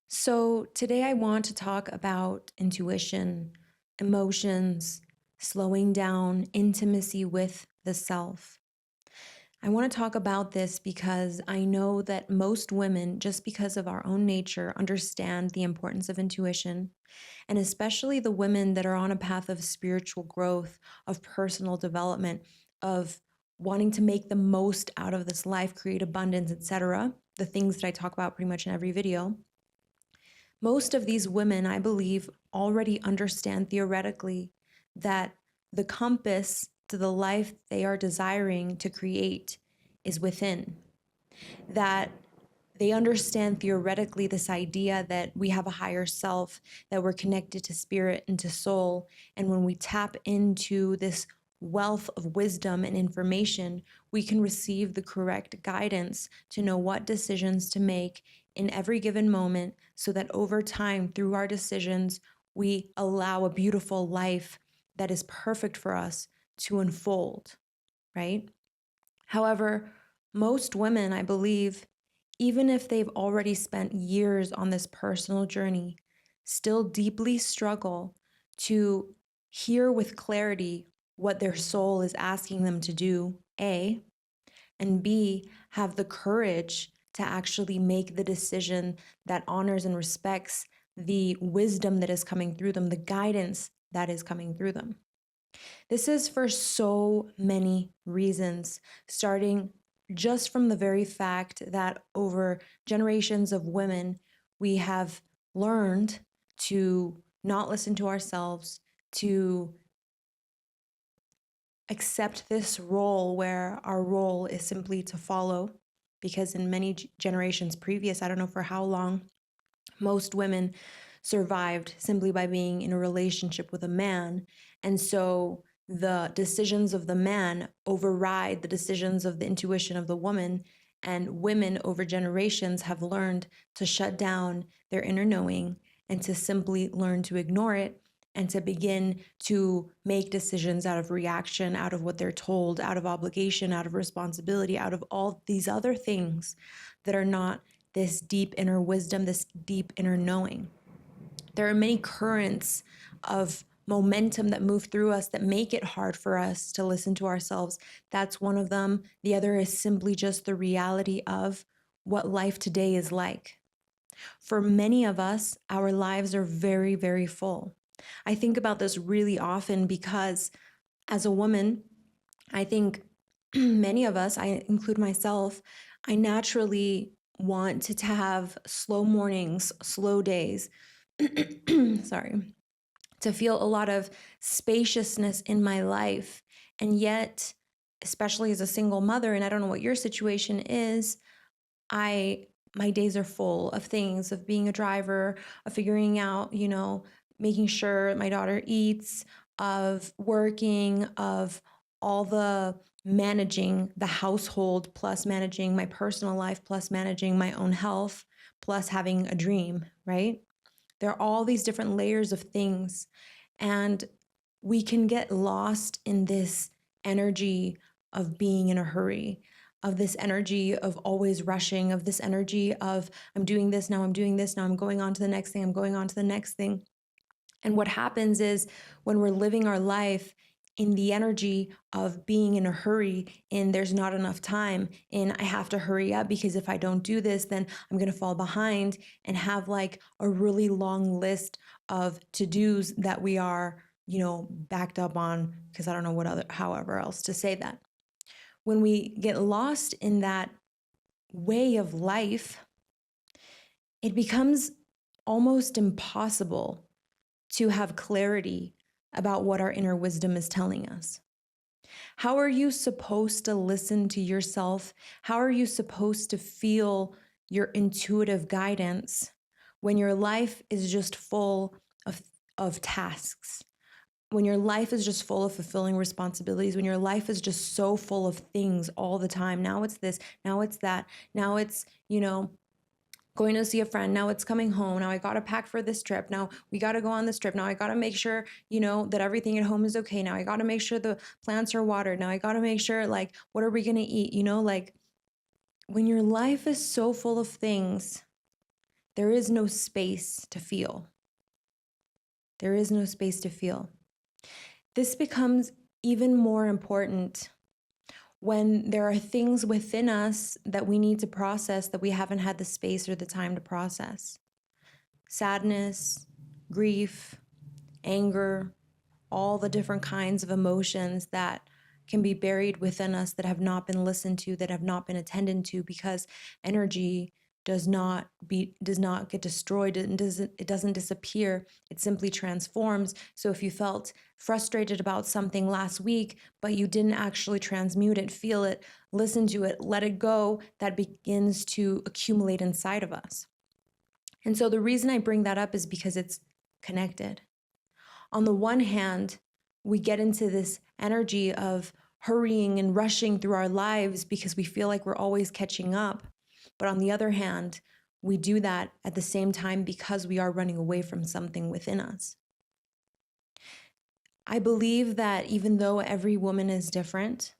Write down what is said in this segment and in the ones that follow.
So, today I want to talk about intuition, emotions, slowing down, intimacy with the self. I want to talk about this because I know that most women, just because of our own nature, understand the importance of intuition, and especially the women that are on a path of spiritual growth, of personal development, of wanting to make the most out of this life, create abundance, etc. The things that I talk about pretty much in every video. Most of these women, I believe, already understand theoretically that the compass to the life they are desiring to create is within. That they understand theoretically this idea that we have a higher self, that we're connected to spirit and to soul. And when we tap into this wealth of wisdom and information, we can receive the correct guidance to know what decisions to make in every given moment so that over time, through our decisions, we allow a beautiful life that is perfect for us to unfold, right? However, most women, I believe, even if they've already spent years on this personal journey, still deeply struggle to hear with clarity what their soul is asking them to do, A, and B, have the courage to actually make the decision that honors and respects the wisdom that is coming through them, the guidance that is coming through them. This is for so many reasons, starting just from the very fact that over generations of women, we have learned to not listen to ourselves, to accept this role where our role is simply to follow. Because in many generations previous, I don't know for how long, most women survived simply by being in a relationship with a man. And so the decisions of the man override the decisions of the intuition of the woman. And women over generations have learned to shut down their inner knowing and to simply learn to ignore it and to begin to make decisions out of reaction, out of what they're told, out of obligation, out of responsibility, out of all these other things that are not this deep inner wisdom, this deep inner knowing. There are many currents of momentum that move through us that make it hard for us to listen to ourselves. That's one of them. The other is simply just the reality of what life today is like. For many of us, our lives are very, very full. I think about this really often because as a woman, I think many of us, I include myself, I naturally want to have slow mornings, slow days. Sorry, to feel a lot of spaciousness in my life. And yet, especially as a single mother, and I don't know what your situation is, my days are full of things, of being a driver, of figuring out, making sure my daughter eats, of working, of all the managing the household, plus managing my personal life, plus managing my own health, plus having a dream, right? There are all these different layers of things. And we can get lost in this energy of being in a hurry, of this energy of always rushing, of this energy of I'm doing this now, I'm doing this now, I'm going on to the next thing, I'm going on to the next thing. And what happens is when we're living our life in the energy of being in a hurry, in there's not enough time, in I have to hurry up because if I don't do this, then I'm going to fall behind, and have like a really long list of to-dos that we are, backed up on, because I don't know however else to say that. When we get lost in that way of life, it becomes almost impossible to have clarity about what our inner wisdom is telling us. How are you supposed to listen to yourself? How are you supposed to feel your intuitive guidance when your life is just full of tasks? When your life is just full of fulfilling responsibilities, when your life is just so full of things all the time. Now it's this, now it's that, now it's, going to see a friend. Now it's coming home. Now I got to pack for this trip. Now we got to go on this trip. Now I got to make sure, that everything at home is okay. Now I got to make sure the plants are watered. Now I got to make sure, like, what are we going to eat? Like when your life is so full of things, there is no space to feel. There is no space to feel. This becomes even more important when there are things within us that we need to process that we haven't had the space or the time to process. Sadness, grief, anger, all the different kinds of emotions that can be buried within us that have not been listened to, that have not been attended to, because energy does not get destroyed, and it doesn't disappear. It simply transforms. So if you felt frustrated about something last week, but you didn't actually transmute it, feel it, listen to it, let it go, that begins to accumulate inside of us. And so the reason I bring that up is because it's connected. On the one hand, we get into this energy of hurrying and rushing through our lives because we feel like we're always catching up. But on the other hand, we do that at the same time because we are running away from something within us. I believe that even though every woman is different,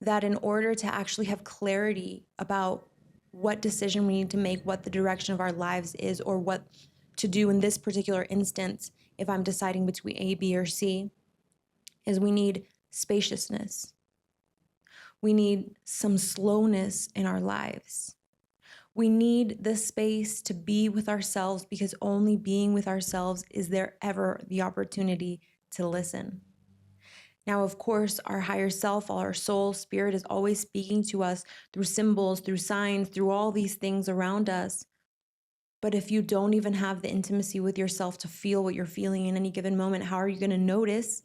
that in order to actually have clarity about what decision we need to make, what the direction of our lives is, or what to do in this particular instance, if I'm deciding between A, B, or C, is we need spaciousness. We need some slowness in our lives. We need the space to be with ourselves, because only being with ourselves is there ever the opportunity to listen. Now, of course, our higher self, our soul, spirit is always speaking to us through symbols, through signs, through all these things around us. But if you don't even have the intimacy with yourself to feel what you're feeling in any given moment, how are you going to notice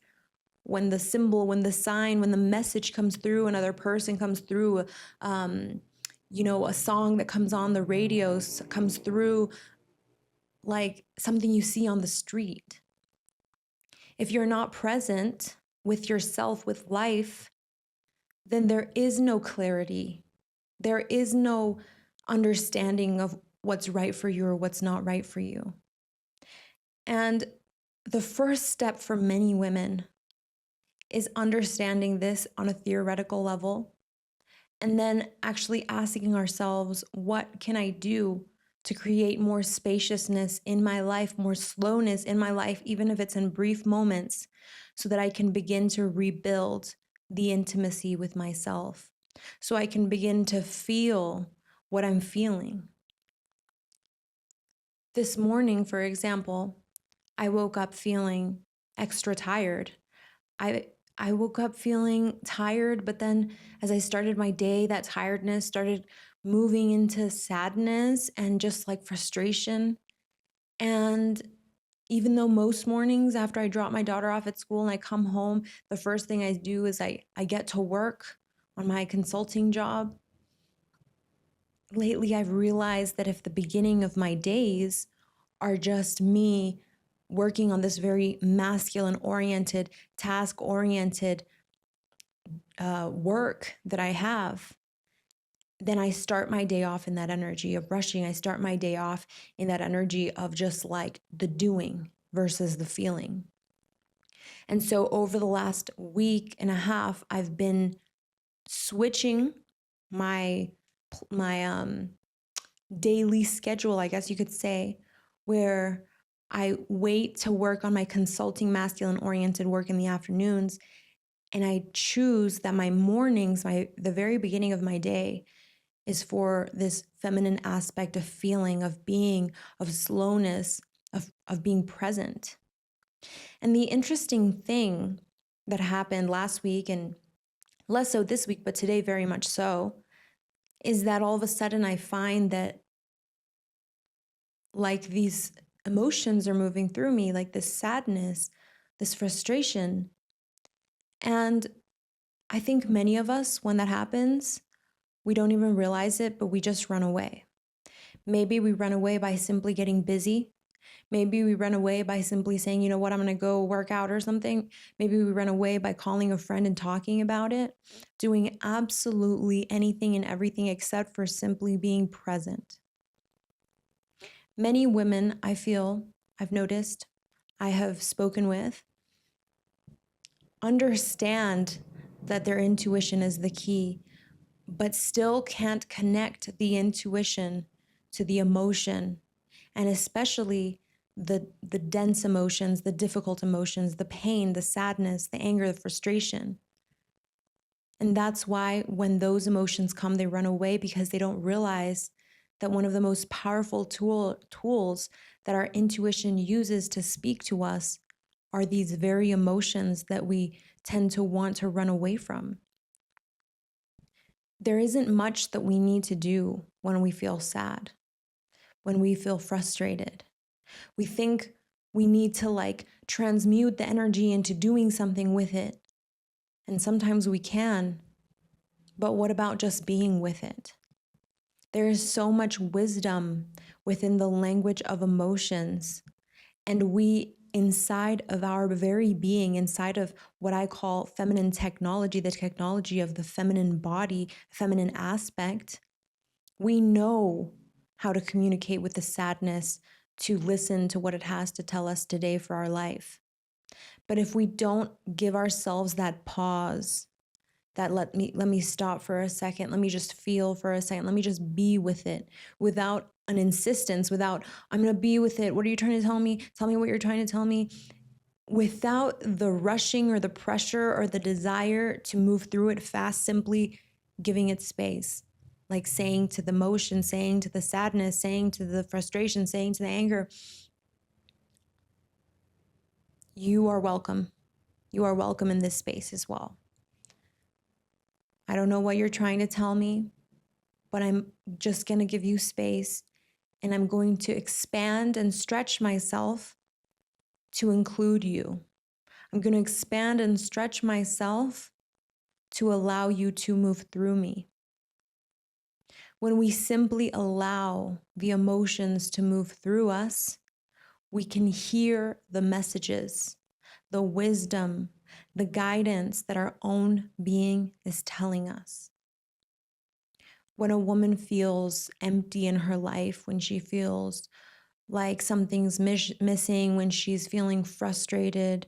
when the symbol, when the sign, when the message comes through, another person comes through, a song that comes on the radio comes through, like something you see on the street? If you're not present with yourself, with life, then there is no clarity. There is no understanding of what's right for you or what's not right for you. And the first step for many women is understanding this on a theoretical level, and then actually asking ourselves, what can I do to create more spaciousness in my life, more slowness in my life, even if it's in brief moments, so that I can begin to rebuild the intimacy with myself, so I can begin to feel what I'm feeling. This morning, for example, I woke up feeling extra tired. I woke up feeling tired, but then as I started my day, that tiredness started moving into sadness and just like frustration. And even though most mornings after I drop my daughter off at school and I come home, the first thing I do is I get to work on my consulting job. Lately, I've realized that if the beginning of my days are just me working on this very masculine-oriented, task-oriented work that I have, then I start my day off in that energy of rushing. I start my day off in that energy of just like the doing versus the feeling. And so over the last week and a half, I've been switching my daily schedule, I guess you could say, where I wait to work on my consulting masculine-oriented work in the afternoons, and I choose that my mornings, the very beginning of my day, is for this feminine aspect of feeling, of being, of slowness, of being present. And the interesting thing that happened last week, and less so this week, but today very much so, is that all of a sudden I find that like these emotions are moving through me, like this sadness, this frustration. And I think many of us, when that happens, we don't even realize it, but we just run away. Maybe we run away by simply getting busy. Maybe we run away by simply saying, you know what, I'm going to go work out or something. Maybe we run away by calling a friend and talking about it, doing absolutely anything and everything except for simply being present. Many women, I feel, I've noticed, I have spoken with, understand that their intuition is the key, but still can't connect the intuition to the emotion and especially the dense emotions, the difficult emotions, the pain, the sadness, the anger, the frustration. And that's why when those emotions come, they run away, because they don't realize that one of the most powerful tools that our intuition uses to speak to us are these very emotions that we tend to want to run away from. There isn't much that we need to do when we feel sad, when we feel frustrated. We think we need to transmute the energy into doing something with it. And sometimes we can, but what about just being with it? There is so much wisdom within the language of emotions. And we, inside of our very being, inside of what I call feminine technology, the technology of the feminine body, feminine aspect, we know how to communicate with the sadness, to listen to what it has to tell us today for our life. But if we don't give ourselves that pause, that let me stop for a second, let me just feel for a second, let me just be with it without an insistence, without, I'm going to be with it. What are you trying to tell me? Tell me what you're trying to tell me. Without the rushing or the pressure or the desire to move through it fast, simply giving it space. Like saying to the emotion, saying to the sadness, saying to the frustration, saying to the anger, you are welcome. You are welcome in this space as well. I don't know what you're trying to tell me, but I'm just going to give you space, and I'm going to expand and stretch myself to include you. I'm going to expand and stretch myself to allow you to move through me. When we simply allow the emotions to move through us, we can hear the messages, the wisdom, the guidance that our own being is telling us. When a woman feels empty in her life, when she feels like something's missing, when she's feeling frustrated,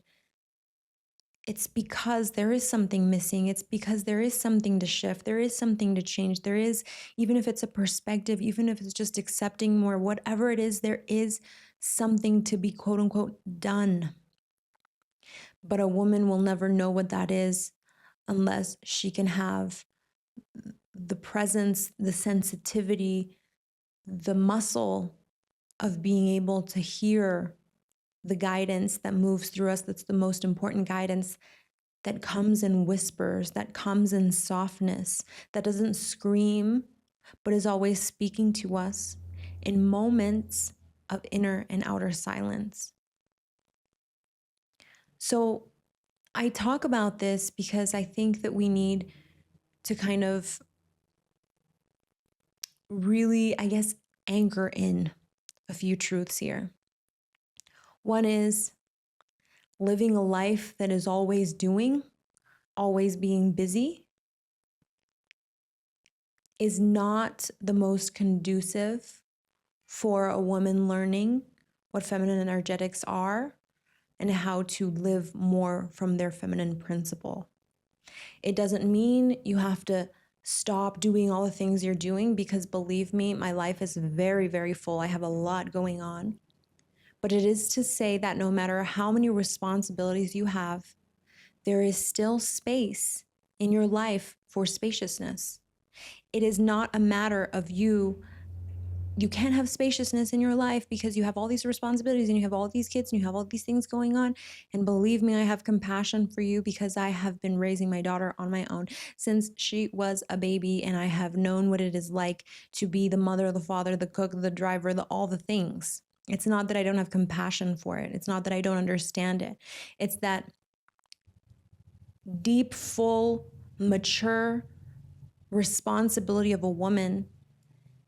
it's because there is something missing. It's because there is something to shift. There is something to change. There is, even if it's a perspective, even if it's just accepting more, whatever it is, there is something to be quote unquote done. But a woman will never know what that is unless she can have the presence, the sensitivity, the muscle of being able to hear the guidance that moves through us. That's the most important guidance, that comes in whispers, that comes in softness, that doesn't scream, but is always speaking to us in moments of inner and outer silence. So I talk about this because I think that we need to kind of really, anchor in a few truths here. One is, living a life that is always doing, always being busy, is not the most conducive for a woman learning what feminine energetics are and how to live more from their feminine principle. It doesn't mean you have to stop doing all the things you're doing, because believe me, my life is very, very full. I have a lot going on. But it is to say that no matter how many responsibilities you have, there is still space in your life for spaciousness. It is not a matter of you can't have spaciousness in your life because you have all these responsibilities and you have all these kids and you have all these things going on. And believe me, I have compassion for you, because I have been raising my daughter on my own since she was a baby, and I have known what it is like to be the mother, the father, the cook, the driver, all the things. It's not that I don't have compassion for it. It's not that I don't understand it. It's that deep, full, mature responsibility of a woman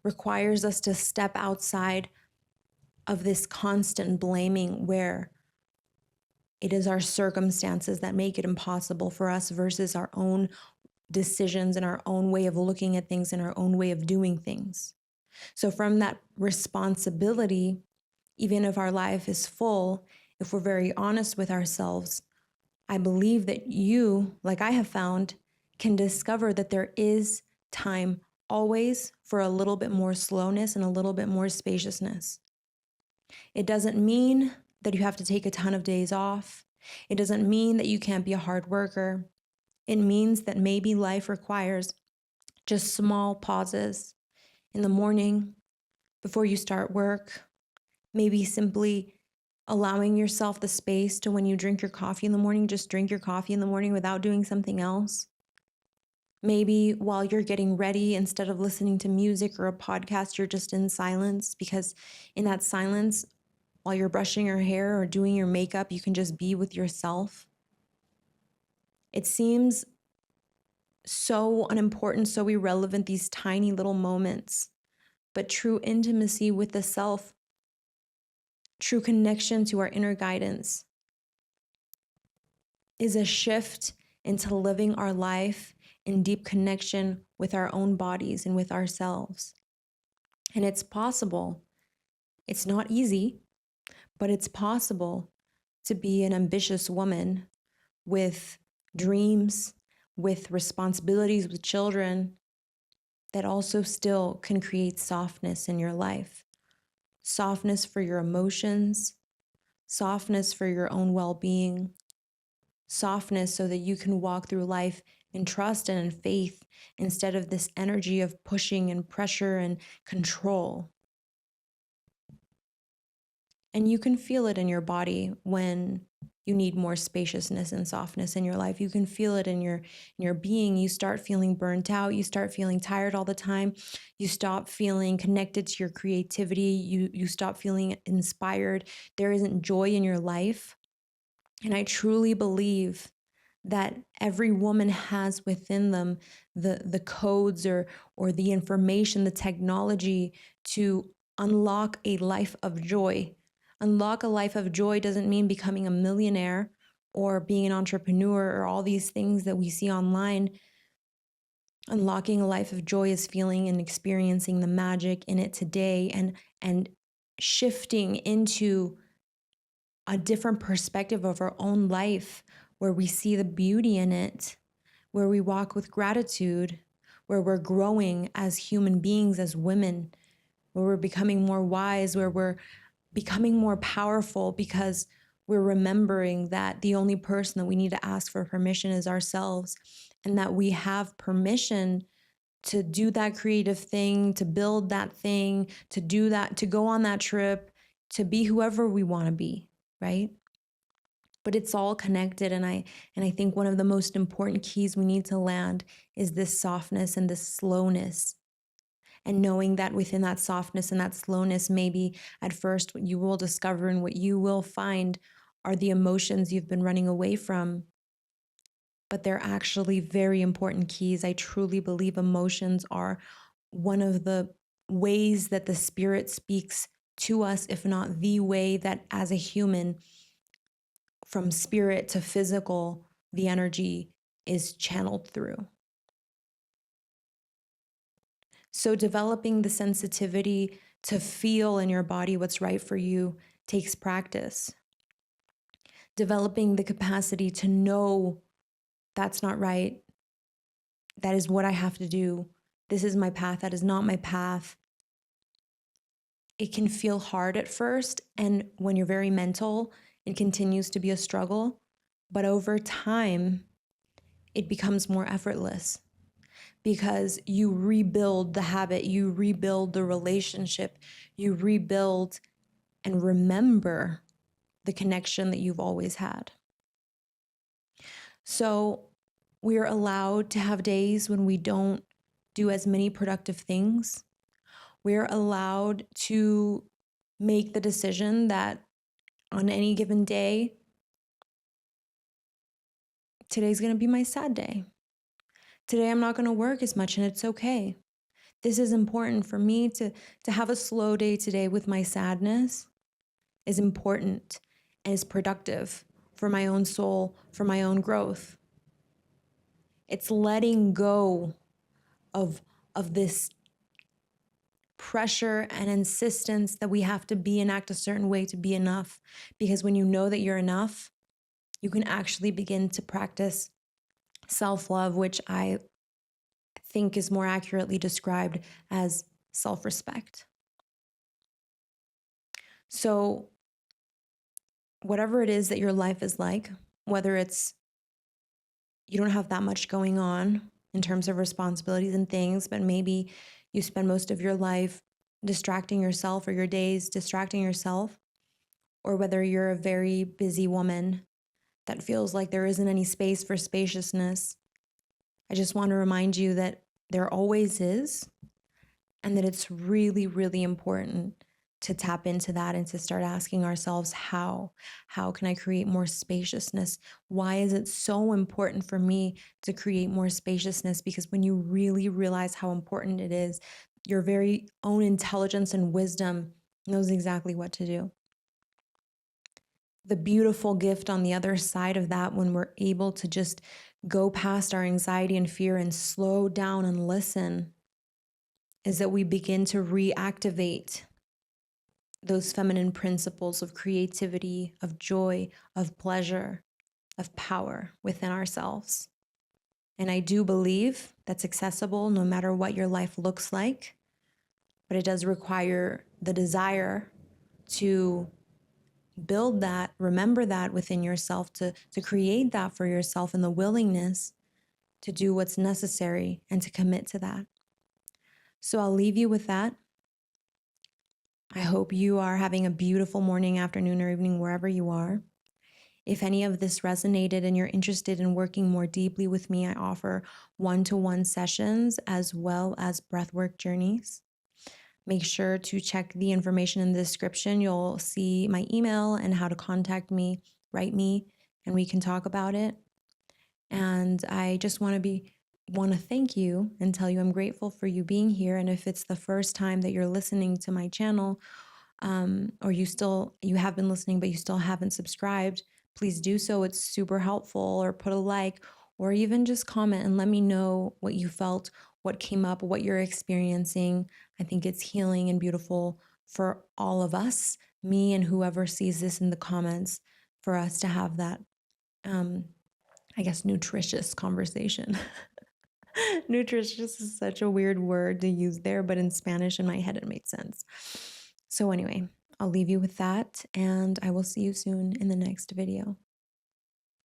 requires us to step outside of this constant blaming, where it is our circumstances that make it impossible for us versus our own decisions and our own way of looking at things and our own way of doing things. So from that responsibility, even if our life is full, if we're very honest with ourselves, I believe that you, like I have found, can discover that there is time always for a little bit more slowness and a little bit more spaciousness. It doesn't mean that you have to take a ton of days off. It doesn't mean that you can't be a hard worker. It means that maybe life requires just small pauses in the morning before you start work. Maybe simply allowing yourself the space to, when you drink your coffee in the morning, just drink your coffee in the morning without doing something else. Maybe while you're getting ready, instead of listening to music or a podcast, you're just in silence, because in that silence, while you're brushing your hair or doing your makeup, you can just be with yourself. It seems so unimportant, so irrelevant, these tiny little moments. But true intimacy with the self, true connection to our inner guidance, is a shift into living our life in deep connection with our own bodies and with ourselves. And it's possible. It's not easy, but it's possible to be an ambitious woman with dreams, with responsibilities, with children, that also still can create softness in your life. Softness for your emotions, softness for your own well-being, softness so that you can walk through life in trust and in faith, instead of this energy of pushing and pressure and control. And you can feel it in your body when you need more spaciousness and softness in your life. You can feel it in your being. You start feeling burnt out. You start feeling tired all the time. You stop feeling connected to your creativity. You stop feeling inspired. There isn't joy in your life. And I truly believe that every woman has within them the codes or the information, the technology to unlock a life of joy. Unlock a life of joy doesn't mean becoming a millionaire or being an entrepreneur or all these things that we see online. Unlocking a life of joy is feeling and experiencing the magic in it today, and shifting into a different perspective of our own life, where we see the beauty in it, where we walk with gratitude, where we're growing as human beings, as women, where we're becoming more wise, where we're becoming more powerful, because we're remembering that the only person that we need to ask for permission is ourselves, and that we have permission to do that creative thing, to build that thing, to do that, to go on that trip, to be whoever we want to be, right? But it's all connected, and I think one of the most important keys we need to land is this softness and this slowness. And knowing that within that softness and that slowness, maybe at first what you will discover and what you will find are the emotions you've been running away from. But they're actually very important keys. I truly believe emotions are one of the ways that the spirit speaks to us, if not the way that as a human, from spirit to physical, the energy is channeled through. So developing the sensitivity to feel in your body what's right for you takes practice. Developing the capacity to know that's not right. That is what I have to do. This is my path. That is not my path. It can feel hard at first. And when you're very mental, it continues to be a struggle. But over time, it becomes more effortless, because you rebuild the habit, you rebuild the relationship, you rebuild and remember the connection that you've always had. So we're allowed to have days when we don't do as many productive things. We're allowed to make the decision that on any given day, today's going to be my sad day. Today I'm not going to work as much, and it's okay. This is important for me to have a slow day today with my sadness is important and is productive for my own soul, for my own growth. It's letting go of this pressure and insistence that we have to be and act a certain way to be enough. Because when you know that you're enough, you can actually begin to practice self-love, which I think is more accurately described as self-respect. So whatever it is that your life is like, whether it's you don't have that much going on in terms of responsibilities and things, but maybe you spend most of your life distracting yourself, or your days distracting yourself, or whether you're a very busy woman that feels like there isn't any space for spaciousness, I just want to remind you that there always is, and that it's really, really important to tap into that and to start asking ourselves, how can I create more spaciousness? Why is it so important for me to create more spaciousness? Because when you really realize how important it is, your very own intelligence and wisdom knows exactly what to do. The beautiful gift on the other side of that, when we're able to just go past our anxiety and fear and slow down and listen, is that we begin to reactivate those feminine principles of creativity, of joy, of pleasure, of power within ourselves. And I do believe that's accessible no matter what your life looks like, but it does require the desire to build that, remember that within yourself, to create that for yourself, and the willingness to do what's necessary and to commit to that. So I'll leave you with that. I hope you are having a beautiful morning, afternoon, or evening, wherever you are. If any of this resonated and you're interested in working more deeply with me, I offer one-to-one sessions as well as breathwork journeys. Make sure to check the information in the description. You'll see my email and how to contact me. Write me and we can talk about it. And I just want to thank you and tell you I'm grateful for you being here. And if it's the first time that you're listening to my channel, or you have been listening but you still haven't subscribed, please do so. It's super helpful. Or put a like, or even just comment and let me know what you felt, what came up, what you're experiencing. I think it's healing and beautiful for all of us, me and whoever sees this in the comments, for us to have that I guess nutritious conversation. Nutritious is such a weird word to use there, but in Spanish, in my head, it made sense. So anyway, I'll leave you with that, and I will see you soon in the next video.